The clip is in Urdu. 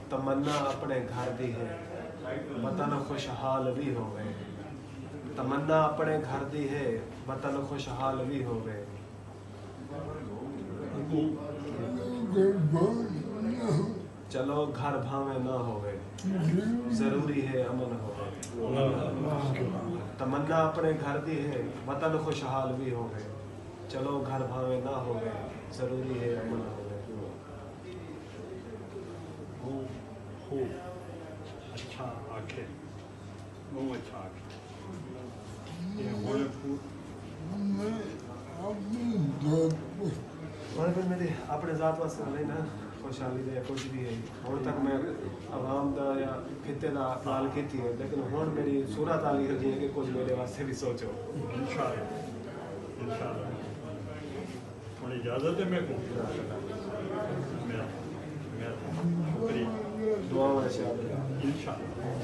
تمنا اپنے گھر دی ہے وطن خوشحال بھی ہوئے تمنا اپنے گھر دی ہے وطن خوشحال بھی ہوئے چلو گھر بھاوے نہ ہوئے ضروری ہے امن ہوئے تمنا اپنے گھر دی ہے وطن خوشحال بھی ہوئے چلو گھر بھاوے نہ ہوئے ضروری ہے امن ہوئے خوب اچھا آکھے اچھا آکھے یہ ہوئے پھوٹ اور پھر میری اپنے ذات واسطے نہیں نا خوشحالی دے کچھ بھی ہے ہوں تک میں عوام دا یا خطے دا حال کیتی ہے لیکن ہوں میری صورت آ گئی ہے کہ کچھ میرے واسطے بھی سوچو انشاءاللہ تھوڑی اجازت ہے میرے کو میرا شکریہ دعا میں شامل انشاءاللہ